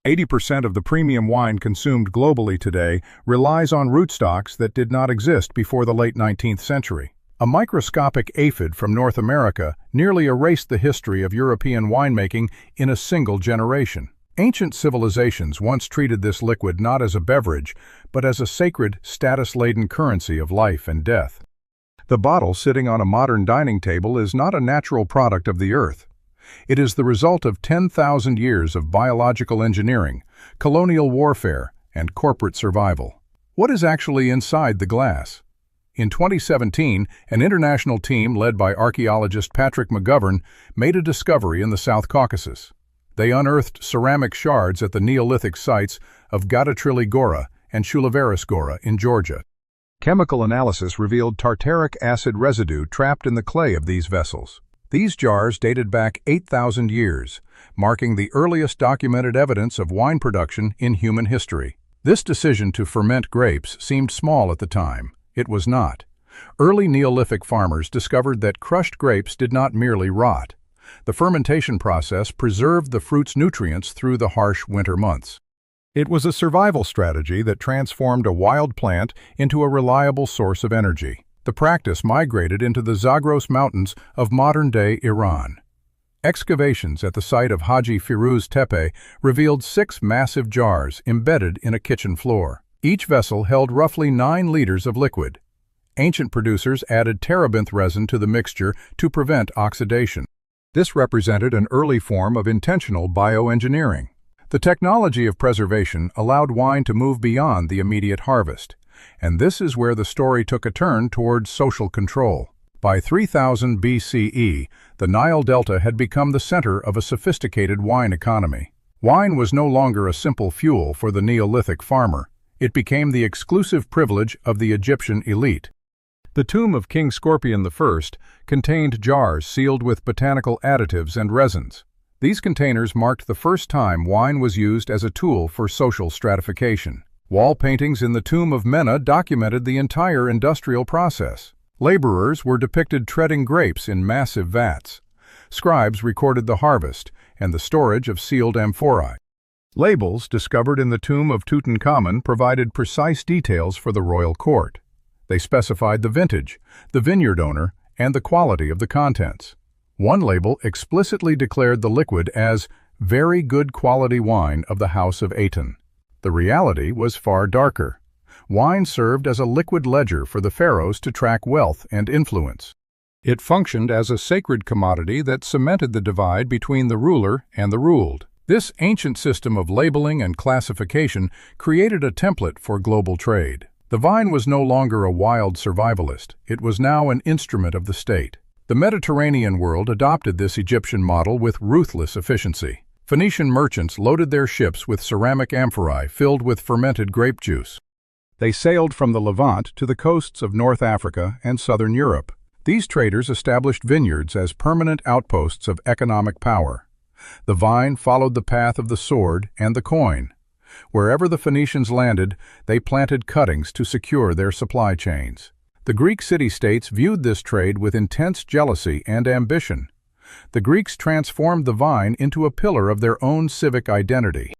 80% of the premium wine consumed globally today relies on rootstocks that did not exist before the late 19th century. A microscopic aphid from North America nearly erased the history of European winemaking in a single generation. Ancient civilizations once treated this liquid not as a beverage, but as a sacred, status-laden currency of life and death. The bottle sitting on a modern dining table is not a natural product of the earth. It is the result of 10,000 years of biological engineering, colonial warfare, and corporate survival. What is actually inside the glass? In 2017, an international team led by archaeologist Patrick McGovern made a discovery in the South Caucasus. They unearthed ceramic shards at the Neolithic sites of Gadatrili Gora and Shulaveris Gora in Georgia. Chemical analysis revealed tartaric acid residue trapped in the clay of these vessels. These jars dated back 8,000 years, marking the earliest documented evidence of wine production in human history. This decision to ferment grapes seemed small at the time. It was not. Early Neolithic farmers discovered that crushed grapes did not merely rot. The fermentation process preserved the fruit's nutrients through the harsh winter months. It was a survival strategy that transformed a wild plant into a reliable source of energy. The practice migrated into the Zagros Mountains of modern-day Iran. Excavations at the site of Haji Firuz Tepe revealed 6 massive jars embedded in a kitchen floor. Each vessel held roughly 9 liters of liquid. Ancient producers added terebinth resin to the mixture to prevent oxidation. This represented an early form of intentional bioengineering. The technology of preservation allowed wine to move beyond the immediate harvest, and this is where the story took a turn towards social control. By 3000 BCE, the Nile Delta had become the center of a sophisticated wine economy. Wine was no longer a simple fuel for the Neolithic farmer. It became the exclusive privilege of the Egyptian elite. The tomb of King Scorpion I contained jars sealed with botanical additives and resins. These containers marked the first time wine was used as a tool for social stratification. Wall paintings in the tomb of Mena documented the entire industrial process. Laborers were depicted treading grapes in massive vats. Scribes recorded the harvest and the storage of sealed amphorae. Labels discovered in the tomb of Tutankhamun provided precise details for the royal court. They specified the vintage, the vineyard owner, and the quality of the contents. One label explicitly declared the liquid as very good quality wine of the House of Aten. The reality was far darker. Wine served as a liquid ledger for the pharaohs to track wealth and influence. It functioned as a sacred commodity that cemented the divide between the ruler and the ruled. This ancient system of labeling and classification created a template for global trade. The vine was no longer a wild survivalist. It was now an instrument of the state. The Mediterranean world adopted this Egyptian model with ruthless efficiency. Phoenician merchants loaded their ships with ceramic amphorae filled with fermented grape juice. They sailed from the Levant to the coasts of North Africa and southern Europe. These traders established vineyards as permanent outposts of economic power. The vine followed the path of the sword and the coin. Wherever the Phoenicians landed, they planted cuttings to secure their supply chains. The Greek city-states viewed this trade with intense jealousy and ambition. The Greeks transformed the vine into a pillar of their own civic identity.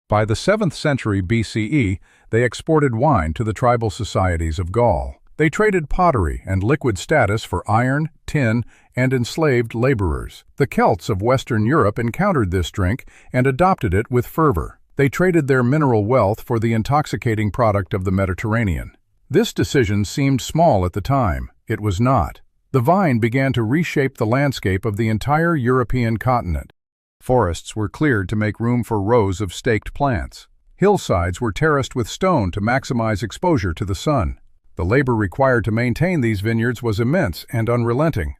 By the 7th century BCE, they exported wine to the tribal societies of Gaul. They traded pottery and liquid status for iron, tin, and enslaved laborers. The Celts of Western Europe encountered this drink and adopted it with fervor. They traded their mineral wealth for the intoxicating product of the Mediterranean. This decision seemed small at the time. It was not. The vine began to reshape the landscape of the entire European continent. Forests were cleared to make room for rows of staked plants. Hillsides were terraced with stone to maximize exposure to the sun. The labor required to maintain these vineyards was immense and unrelenting.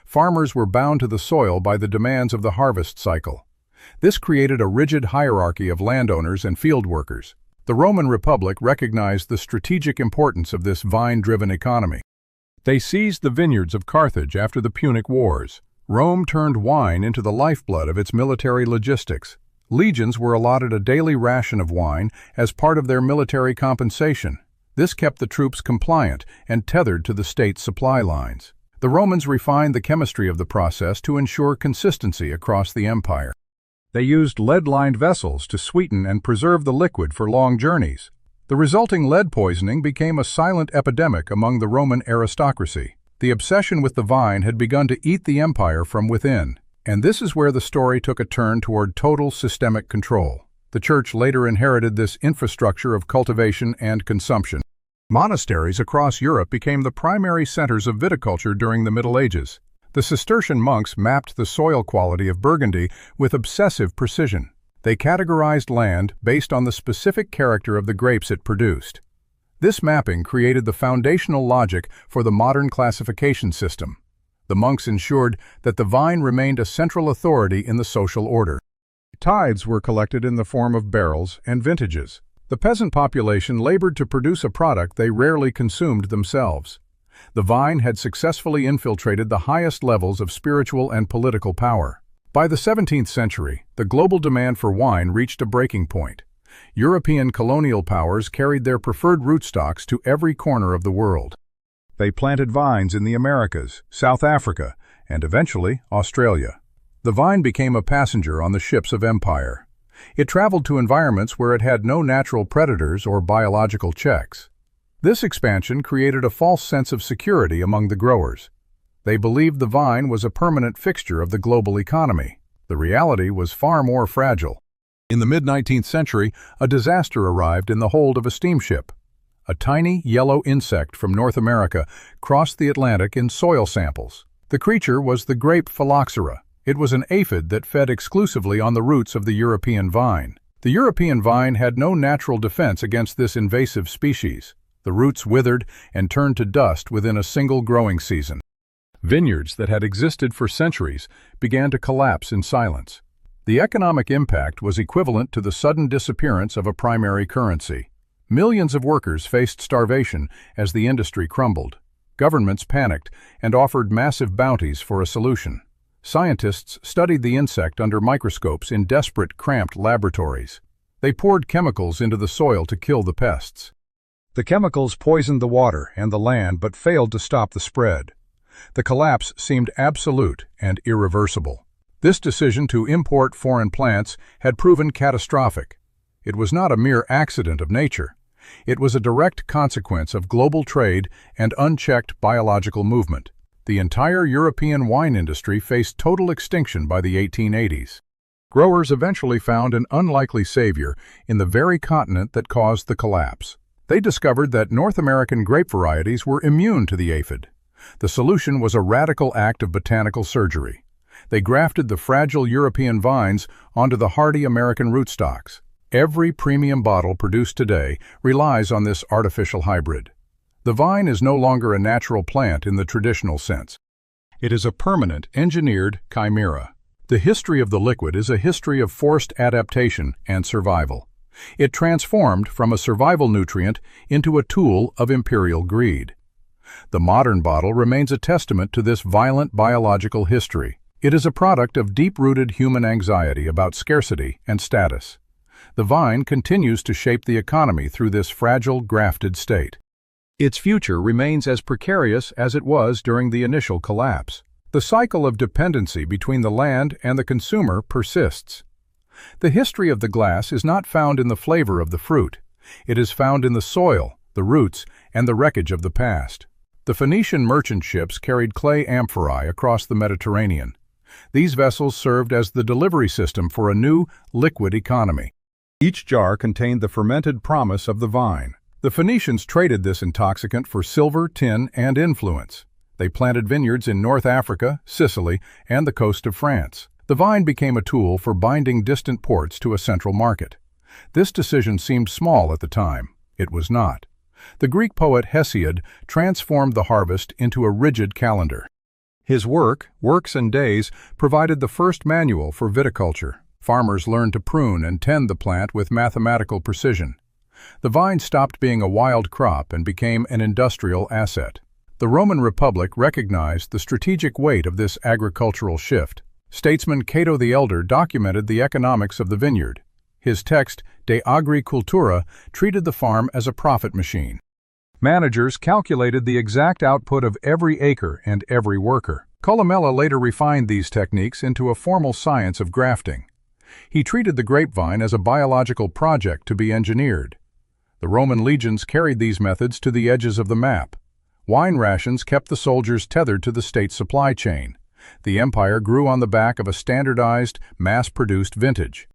Farmers were bound to the soil by the demands of the harvest cycle. This created a rigid hierarchy of landowners and field workers. The Roman Republic recognized the strategic importance of this vine-driven economy. They seized the vineyards of Carthage after the Punic Wars. Rome turned wine into the lifeblood of its military logistics. Legions were allotted a daily ration of wine as part of their military compensation. This kept the troops compliant and tethered to the state's supply lines. The Romans refined the chemistry of the process to ensure consistency across the empire. They used lead-lined vessels to sweeten and preserve the liquid for long journeys. The resulting lead poisoning became a silent epidemic among the Roman aristocracy. The obsession with the vine had begun to eat the empire from within, and this is where the story took a turn toward total systemic control. The church later inherited this infrastructure of cultivation and consumption. Monasteries across Europe became the primary centers of viticulture during the Middle Ages. The Cistercian monks mapped the soil quality of Burgundy with obsessive precision. They categorized land based on the specific character of the grapes it produced. This mapping created the foundational logic for the modern classification system. The monks ensured that the vine remained a central authority in the social order. Tithes were collected in the form of barrels and vintages. The peasant population labored to produce a product they rarely consumed themselves. The vine had successfully infiltrated the highest levels of spiritual and political power. By the 17th century, the global demand for wine reached a breaking point. European colonial powers carried their preferred rootstocks to every corner of the world. They planted vines in the Americas, South Africa, and eventually Australia. The vine became a passenger on the ships of empire. It traveled to environments where it had no natural predators or biological checks. This expansion created a false sense of security among the growers. They believed the vine was a permanent fixture of the global economy. The reality was far more fragile. In the mid-19th century, a disaster arrived in the hold of a steamship. A tiny, yellow insect from North America crossed the Atlantic in soil samples. The creature was the grape phylloxera. It was an aphid that fed exclusively on the roots of the European vine. The European vine had no natural defense against this invasive species. The roots withered and turned to dust within a single growing season. Vineyards that had existed for centuries began to collapse in silence. The economic impact was equivalent to the sudden disappearance of a primary currency. Millions of workers faced starvation as the industry crumbled. Governments panicked and offered massive bounties for a solution. Scientists studied the insect under microscopes in desperate, cramped laboratories. They poured chemicals into the soil to kill the pests. The chemicals poisoned the water and the land but failed to stop the spread. The collapse seemed absolute and irreversible. This decision to import foreign plants had proven catastrophic. It was not a mere accident of nature. It was a direct consequence of global trade and unchecked biological movement. The entire European wine industry faced total extinction by the 1880s. Growers eventually found an unlikely savior in the very continent that caused the collapse. They discovered that North American grape varieties were immune to the aphid. The solution was a radical act of botanical surgery. They grafted the fragile European vines onto the hardy American rootstocks. Every premium bottle produced today relies on this artificial hybrid. The vine is no longer a natural plant in the traditional sense. It is a permanent, engineered chimera. The history of the liquid is a history of forced adaptation and survival. It transformed from a survival nutrient into a tool of imperial greed. The modern bottle remains a testament to this violent biological history. It is a product of deep-rooted human anxiety about scarcity and status. The vine continues to shape the economy through this fragile, grafted state. Its future remains as precarious as it was during the initial collapse. The cycle of dependency between the land and the consumer persists. The history of the glass is not found in the flavor of the fruit. It is found in the soil, the roots, and the wreckage of the past. The Phoenician merchant ships carried clay amphorae across the Mediterranean. These vessels served as the delivery system for a new, liquid economy. Each jar contained the fermented promise of the vine. The Phoenicians traded this intoxicant for silver, tin, and influence. They planted vineyards in North Africa, Sicily, and the coast of France. The vine became a tool for binding distant ports to a central market. This decision seemed small at the time. It was not. The Greek poet Hesiod transformed the harvest into a rigid calendar. His work, Works and Days, provided the first manual for viticulture. Farmers learned to prune and tend the plant with mathematical precision. The vine stopped being a wild crop and became an industrial asset. The Roman Republic recognized the strategic weight of this agricultural shift. Statesman Cato the Elder documented the economics of the vineyard. His text, De Agricultura, treated the farm as a profit machine. Managers calculated the exact output of every acre and every worker. Columella later refined these techniques into a formal science of grafting. He treated the grapevine as a biological project to be engineered. The Roman legions carried these methods to the edges of the map. Wine rations kept the soldiers tethered to the state supply chain. The empire grew on the back of a standardized, mass-produced vintage.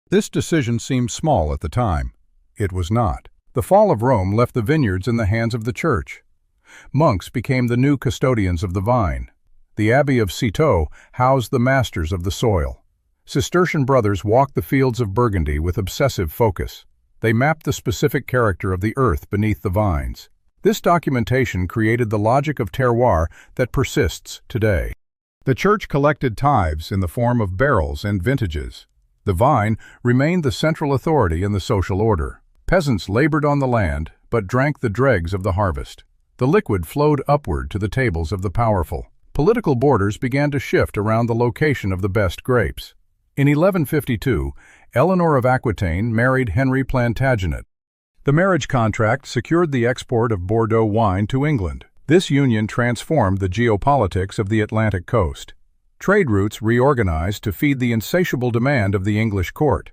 This decision seemed small at the time. It was not. The fall of Rome left the vineyards in the hands of the church. Monks became the new custodians of the vine. The Abbey of Citeaux housed the masters of the soil. Cistercian brothers walked the fields of Burgundy with obsessive focus. They mapped the specific character of the earth beneath the vines. This documentation created the logic of terroir that persists today. The church collected tithes in the form of barrels and vintages. The vine remained the central authority in the social order. Peasants labored on the land, but drank the dregs of the harvest. The liquid flowed upward to the tables of the powerful. Political borders began to shift around the location of the best grapes. In 1152, Eleanor of Aquitaine married Henry Plantagenet. The marriage contract secured the export of Bordeaux wine to England. This union transformed the geopolitics of the Atlantic coast. Trade routes reorganized to feed the insatiable demand of the English court.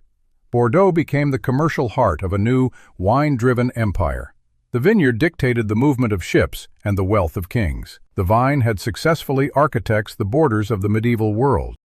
Bordeaux became the commercial heart of a new, wine-driven empire. The vineyard dictated the movement of ships and the wealth of kings. The vine had successfully architected the borders of the medieval world.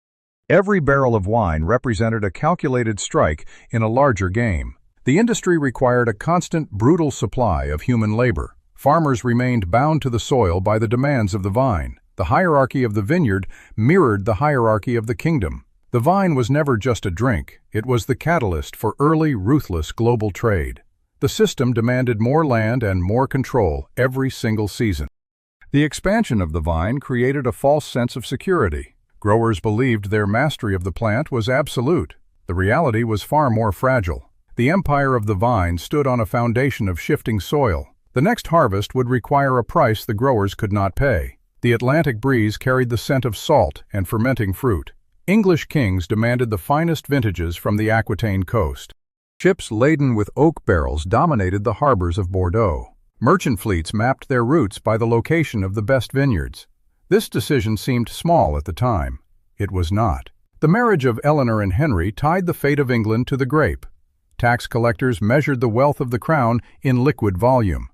Every barrel of wine represented a calculated strike in a larger game. The industry required a constant, brutal supply of human labor. Farmers remained bound to the soil by the demands of the vine. The hierarchy of the vineyard mirrored the hierarchy of the kingdom. The vine was never just a drink, it was the catalyst for early, ruthless global trade. The system demanded more land and more control every single season. The expansion of the vine created a false sense of security. Growers believed their mastery of the plant was absolute. The reality was far more fragile. The empire of the vine stood on a foundation of shifting soil. The next harvest would require a price the growers could not pay. The Atlantic breeze carried the scent of salt and fermenting fruit. English kings demanded the finest vintages from the Aquitaine coast. Ships laden with oak barrels dominated the harbors of Bordeaux. Merchant fleets mapped their routes by the location of the best vineyards. This decision seemed small at the time. It was not. The marriage of Eleanor and Henry tied the fate of England to the grape. Tax collectors measured the wealth of the crown in liquid volume.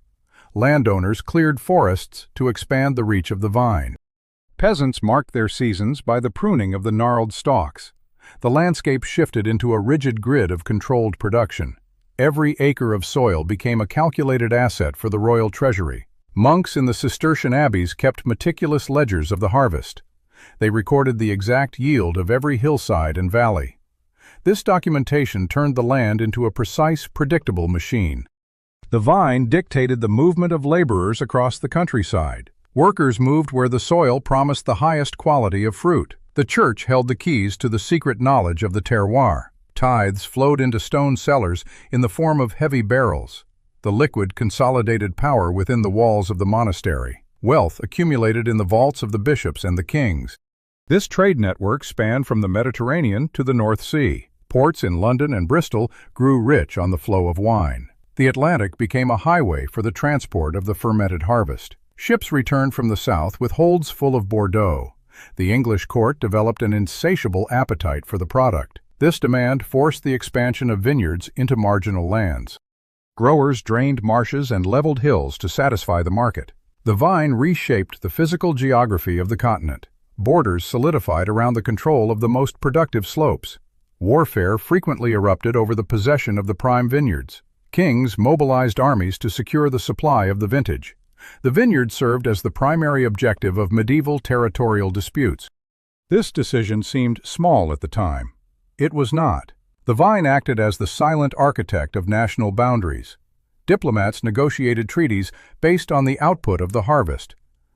Landowners cleared forests to expand the reach of the vine. Peasants marked their seasons by the pruning of the gnarled stalks. The landscape shifted into a rigid grid of controlled production. Every acre of soil became a calculated asset for the royal treasury. Monks in the Cistercian abbeys kept meticulous ledgers of the harvest. They recorded the exact yield of every hillside and valley. This documentation turned the land into a precise, predictable machine. The vine dictated the movement of laborers across the countryside. Workers moved where the soil promised the highest quality of fruit. The church held the keys to the secret knowledge of the terroir. Tithes flowed into stone cellars in the form of heavy barrels. The liquid consolidated power within the walls of the monastery. Wealth accumulated in the vaults of the bishops and the kings. This trade network spanned from the Mediterranean to the North Sea. Ports in London and Bristol grew rich on the flow of wine. The Atlantic became a highway for the transport of the fermented harvest. Ships returned from the south with holds full of Bordeaux. The English court developed an insatiable appetite for the product. This demand forced the expansion of vineyards into marginal lands. Growers drained marshes and leveled hills to satisfy the market. The vine reshaped the physical geography of the continent. Borders solidified around the control of the most productive slopes. Warfare frequently erupted over the possession of the prime vineyards. Kings mobilized armies to secure the supply of the vintage. The vineyard served as the primary objective of medieval territorial disputes. This decision seemed small at the time. It was not. The vine acted as the silent architect of national boundaries. Diplomats negotiated treaties based on the output of the harvest.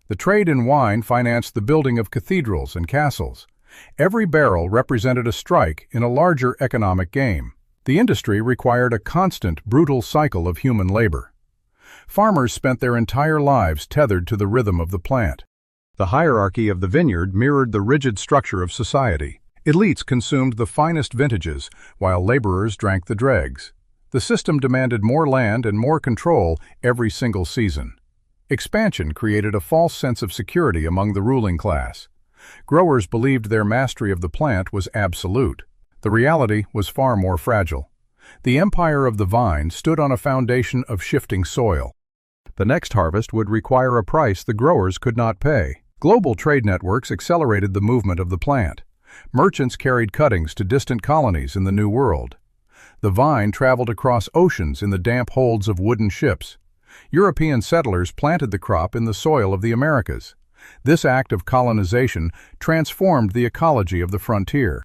The trade in wine financed the building of cathedrals and castles. Every barrel represented a strike in a larger economic game. The industry required a constant, brutal cycle of human labor. Farmers spent their entire lives tethered to the rhythm of the plant. The hierarchy of the vineyard mirrored the rigid structure of society. Elites consumed the finest vintages, while laborers drank the dregs. The system demanded more land and more control every single season. Expansion created a false sense of security among the ruling class. Growers believed their mastery of the plant was absolute. The reality was far more fragile. The empire of the vine stood on a foundation of shifting soil. The next harvest would require a price the growers could not pay. Global trade networks accelerated the movement of the plant. Merchants carried cuttings to distant colonies in the New World. The vine traveled across oceans in the damp holds of wooden ships. European settlers planted the crop in the soil of the Americas. This act of colonization transformed the ecology of the frontier.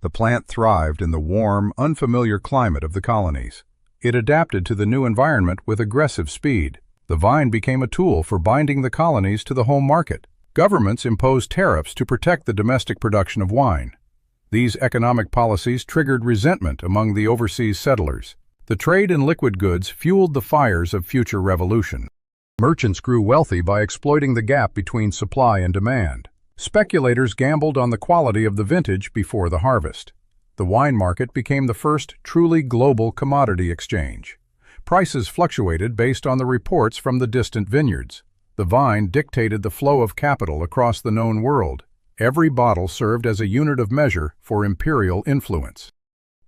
The plant thrived in the warm, unfamiliar climate of the colonies. It adapted to the new environment with aggressive speed. The vine became a tool for binding the colonies to the home market. Governments imposed tariffs to protect the domestic production of wine. These economic policies triggered resentment among the overseas settlers. The trade in liquid goods fueled the fires of future revolution. Merchants grew wealthy by exploiting the gap between supply and demand. Speculators gambled on the quality of the vintage before the harvest. The wine market became the first truly global commodity exchange. Prices fluctuated based on the reports from the distant vineyards. The vine dictated the flow of capital across the known world. Every bottle served as a unit of measure for imperial influence.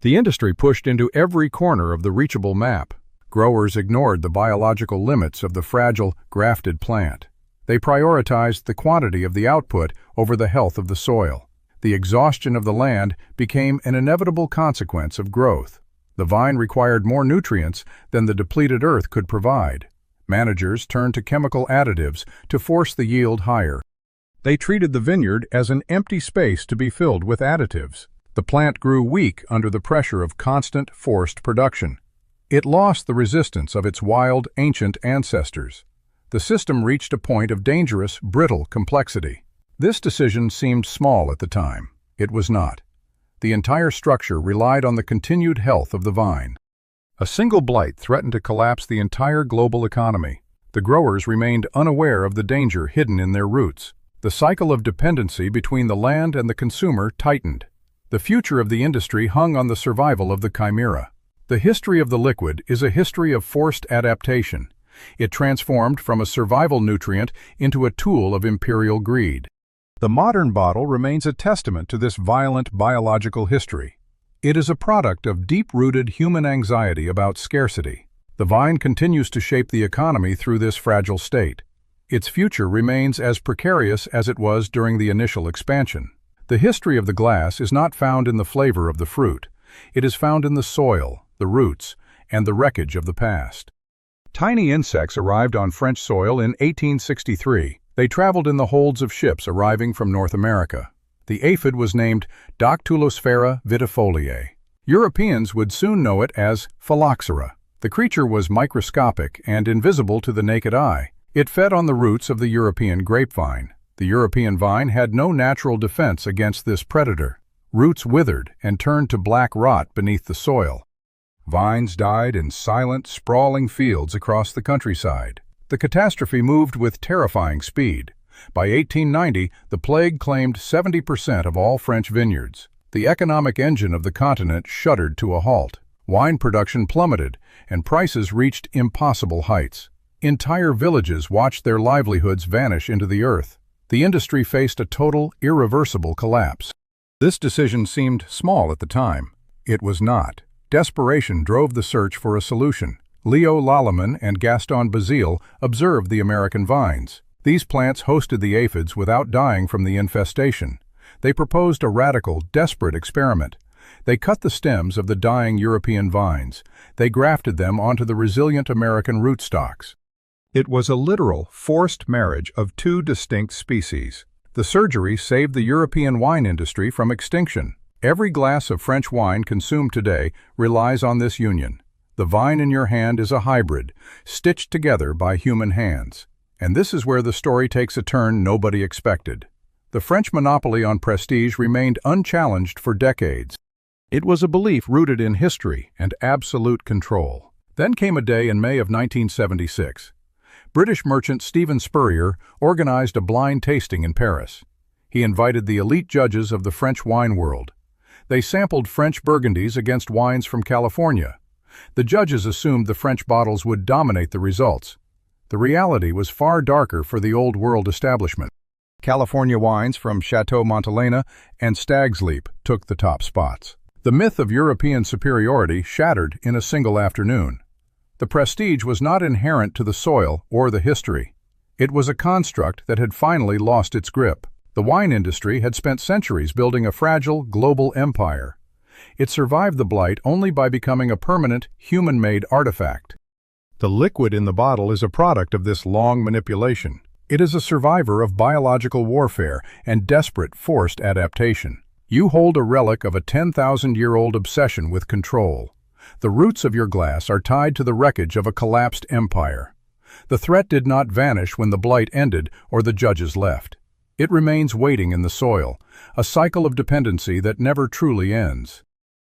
The industry pushed into every corner of the reachable map. Growers ignored the biological limits of the fragile, grafted plant. They prioritized the quantity of the output over the health of the soil. The exhaustion of the land became an inevitable consequence of growth. The vine required more nutrients than the depleted earth could provide. Managers turned to chemical additives to force the yield higher. They treated the vineyard as an empty space to be filled with additives. The plant grew weak under the pressure of constant, forced production. It lost the resistance of its wild, ancient ancestors. The system reached a point of dangerous, brittle complexity. This decision seemed small at the time. It was not. The entire structure relied on the continued health of the vine. A single blight threatened to collapse the entire global economy. The growers remained unaware of the danger hidden in their roots. The cycle of dependency between the land and the consumer tightened. The future of the industry hung on the survival of the chimera. The history of the liquid is a history of forced adaptation. It transformed from a survival nutrient into a tool of imperial greed. The modern bottle remains a testament to this violent biological history. It is a product of deep-rooted human anxiety about scarcity. The vine continues to shape the economy through this fragile state. Its future remains as precarious as it was during the initial expansion. The history of the glass is not found in the flavor of the fruit. It is found in the soil, the roots, and the wreckage of the past. Tiny insects arrived on French soil in 1863. They traveled in the holds of ships arriving from North America. The aphid was named Dactylosphera vitifoliae. Europeans would soon know it as Phylloxera. The creature was microscopic and invisible to the naked eye. It fed on the roots of the European grapevine. The European vine had no natural defense against this predator. Roots withered and turned to black rot beneath the soil. Vines died in silent, sprawling fields across the countryside. The catastrophe moved with terrifying speed. By 1890, the plague claimed 70% of all French vineyards. The economic engine of the continent shuddered to a halt. Wine production plummeted, and prices reached impossible heights. Entire villages watched their livelihoods vanish into the earth. The industry faced a total, irreversible collapse. This decision seemed small at the time. It was not. Desperation drove the search for a solution. Leo Lalleman and Gaston Basile observed the American vines. These plants hosted the aphids without dying from the infestation. They proposed a radical, desperate experiment. They cut the stems of the dying European vines. They grafted them onto the resilient American rootstocks. It was a literal, forced marriage of two distinct species. The surgery saved the European wine industry from extinction. Every glass of French wine consumed today relies on this union. The vine in your hand is a hybrid, stitched together by human hands. And this is where the story takes a turn nobody expected. The French monopoly on prestige remained unchallenged for decades. It was a belief rooted in history and absolute control. Then came a day in May of 1976. British merchant Stephen Spurrier organized a blind tasting in Paris. He invited the elite judges of the French wine world. They sampled French Burgundies against wines from California. The judges assumed the French bottles would dominate the results. The reality was far darker for the Old World establishment. California wines from Chateau Montelena and Stag's Leap took the top spots. The myth of European superiority shattered in a single afternoon. The prestige was not inherent to the soil or the history. It was a construct that had finally lost its grip. The wine industry had spent centuries building a fragile, global empire. It survived the blight only by becoming a permanent, human-made artifact. The liquid in the bottle is a product of this long manipulation. It is a survivor of biological warfare and desperate forced adaptation. You hold a relic of a 10,000-year-old obsession with control. The roots of your glass are tied to the wreckage of a collapsed empire. The threat did not vanish when the blight ended or the judges left. It remains waiting in the soil, a cycle of dependency that never truly ends.